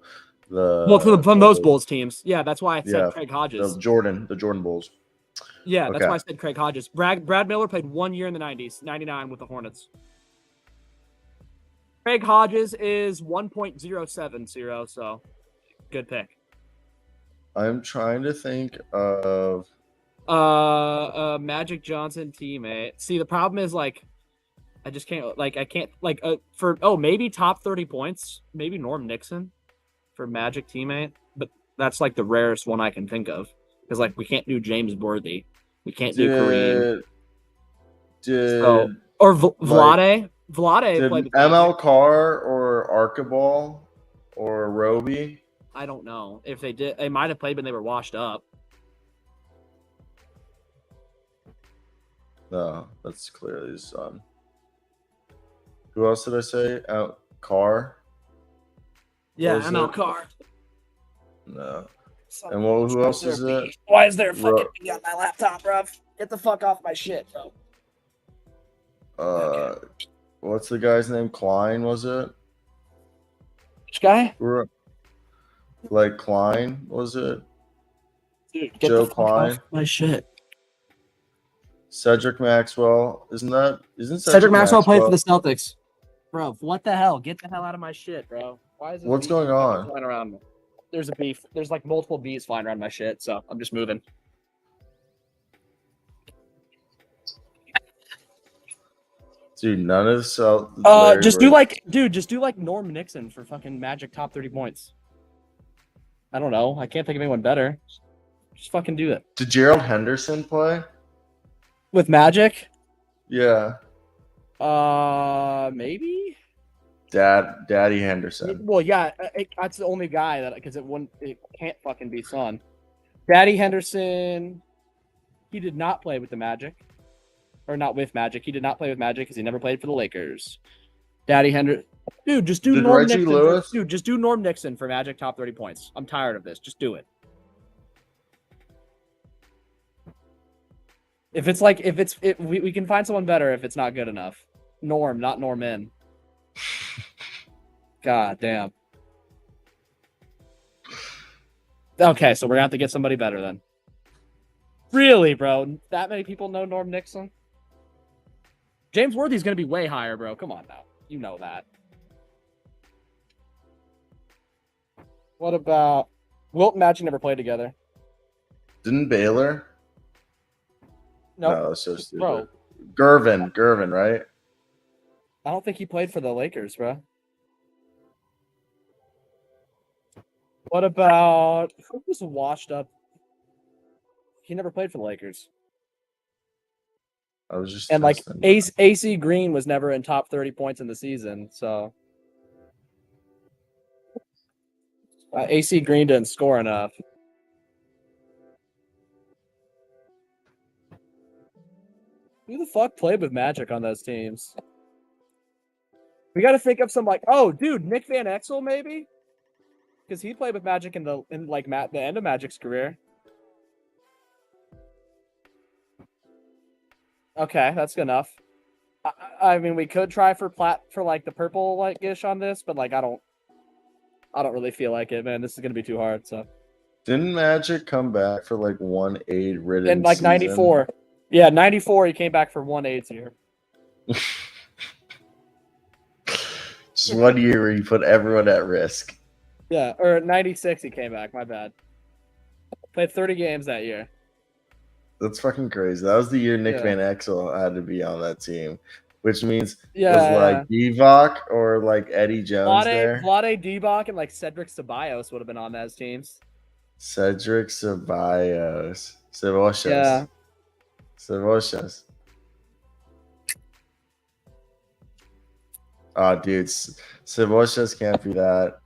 from those Bulls teams. Yeah, that's why I said Craig Hodges. The Jordan Bulls. Yeah, that's why I said Craig Hodges. Brad Miller played 1 year in the 90s, 99 with the Hornets. Craig Hodges is 1.070, so good pick. I'm trying to think of Magic Johnson teammate. See, the problem is like I just can't maybe top 30 points, maybe Norm Nixon for Magic teammate, but that's like the rarest one I can think of because like we can't do James Worthy, we can't do Kareem, or Vlade. Vlade played with ML Carr or Archibald or Roby. I don't know if they did. They might have played when they were washed up. No, that's clearly his son. Who else did I say? Carr? Yeah, ML Carr. No. And who else is it? Why is there a fucking thing on my laptop, bro? Get the fuck off my shit, bro. Okay. What's the guy's name? Klein, was it? Which guy? Like Klein, was it? Dude, get Joe the fuck Klein. off my shit. Cedric Maxwell. Isn't Cedric Maxwell played for the Celtics. Bro, what the hell? Get the hell out of my shit, bro. Why is this What's bee going on? flying around? There's a bee. There's like multiple bees flying around my shit, so I'm just moving. Dude, none of this. So Just do like Norm Nixon for fucking Magic top 30 points. I don't know. I can't think of anyone better. Just fucking do it. Did Gerald Henderson play? With Magic? Yeah. Maybe. Daddy Henderson. Well, yeah, that's the only guy that because it can't fucking be Son. Daddy Henderson. He did not play with the Magic, or not with Magic. He did not play with Magic because he never played for the Lakers. Daddy Henderson. Dude, just do Did Norm Reggie Nixon. Lewis? Dude, just do Norm Nixon for Magic top 30 points. I'm tired of this. Just do it. We can find someone better if it's not good enough. Norm, not Norman. God damn. Okay, so we're gonna have to get somebody better then. Really, bro? That many people know Norm Nixon? James Worthy's gonna be way higher, bro. Come on now. You know that. What about Wilt and Magic never played together? Didn't Baylor? Nope. No, that's so stupid. Bro. Gervin, right? I don't think he played for the Lakers, bro. What about who was washed up? He never played for the Lakers. I was just And like testing. AC Green was never in top 30 points in the season, so AC Green didn't score enough. Who the fuck played with Magic on those teams? We got to think of some like, oh, dude, Nick Van Exel maybe, because he played with Magic in the end of Magic's career. Okay, that's good enough. I mean, we could try for like the purple like ish on this, but like I don't really feel like it, man. This is gonna be too hard. So Didn't Magic come back for like 1-8 ridden in like season? 94, yeah, 94. He came back for 1/8 here. Just 1 year where you put everyone at risk. Yeah, or 96 he came back. My bad. Played 30 games that year. That's fucking crazy. That was the year Nick Yeah. Van Exel had to be on that team, which means Yeah, was like Divock or like Eddie Jones there. Vlade Divac and like Cedric Ceballos would have been on those teams. Cedric Ceballos. Ceballos. Yeah. Ceballos. Oh, dude. Ceballos can't be that.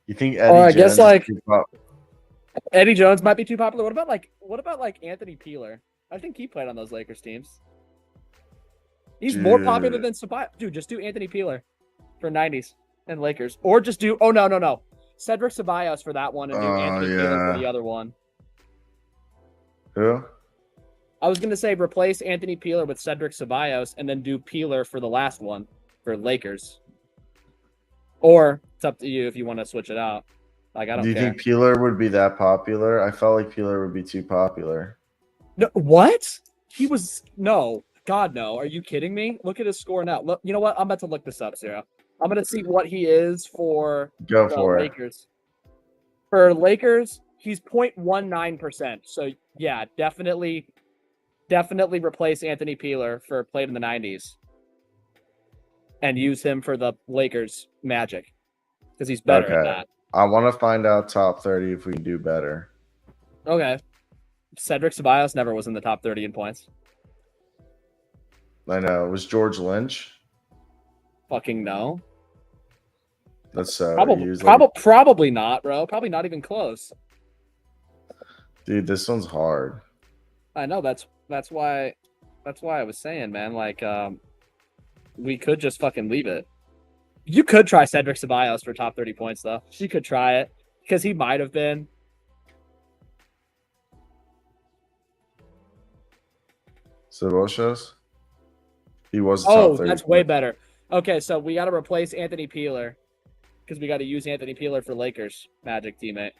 You think Eddie I Jones guess, is like- too pop- Eddie Jones might be too popular. What about like Anthony Peeler? I think he played on those Lakers teams. He's more popular Dude. than Ceballos. Dude, just do Anthony Peeler for 90s and Lakers. Or just do no. Cedric Ceballos for that one and do Oh, Anthony Peeler for yeah. the other one. Who? I was gonna say replace Anthony Peeler with Cedric Ceballos and then do Peeler for the last one for Lakers. Or it's up to you if you want to switch it out. Like I don't Do you care. think Peeler would be that popular? I felt like Peeler would be too popular. No, what? He was no. God no. Are you kidding me? Look at his score now. Look, you know what? I'm about to look this up, Sarah. I'm gonna see what he is for Go the for it. Lakers. For Lakers, he's 0.19%. So yeah, definitely replace Anthony Peeler for played in the 90s. And use him for the Lakers Magic. Because he's better at Okay. that. I want to find out top 30 if we can do better. Okay. Cedric Ceballos never was in the top 30 in points. I know. It was George Lynch. Fucking no. That's so. Probably not, bro. Probably not even close. Dude, this one's hard. I know that's why I was saying, man, like we could just fucking leave it. You could try Cedric Ceballos for top 30 points though. You could try it because he might have been. Ceballos? He was the top 30. That's way better. Okay, so we got to replace Anthony Peeler because we got to use Anthony Peeler for Lakers Magic teammate.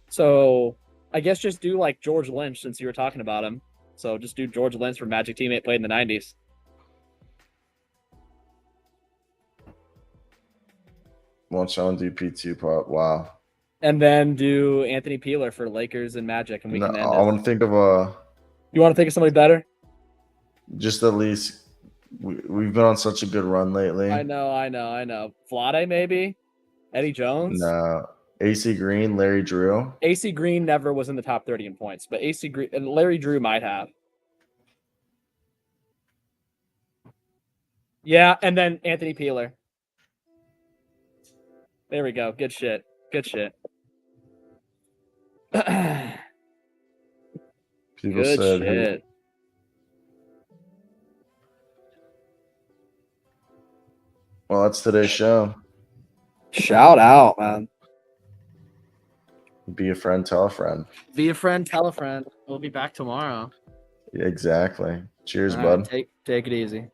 So I guess just do like George Lynch since you were talking about him. So just do George Lynch for Magic teammate played in the 90s. Won't Sean do P2 part? Wow. And then do Anthony Peeler for Lakers and Magic, and we No, can end I it. want to think of a You want to think of somebody better? just at least we've been on such a good run lately. I know. Vlade, maybe? Eddie Jones? No. AC Green, Larry Drew. AC Green never was in the top 30 in points, but AC Green and Larry Drew might have. Yeah, and then Anthony Peeler. There we go. Good shit. People Good said shit. Well, that's today's show. Shout out, man. Be a friend, tell a friend. Be a friend, tell a friend. We'll be back tomorrow. Exactly. Cheers, All bud. right, take it easy.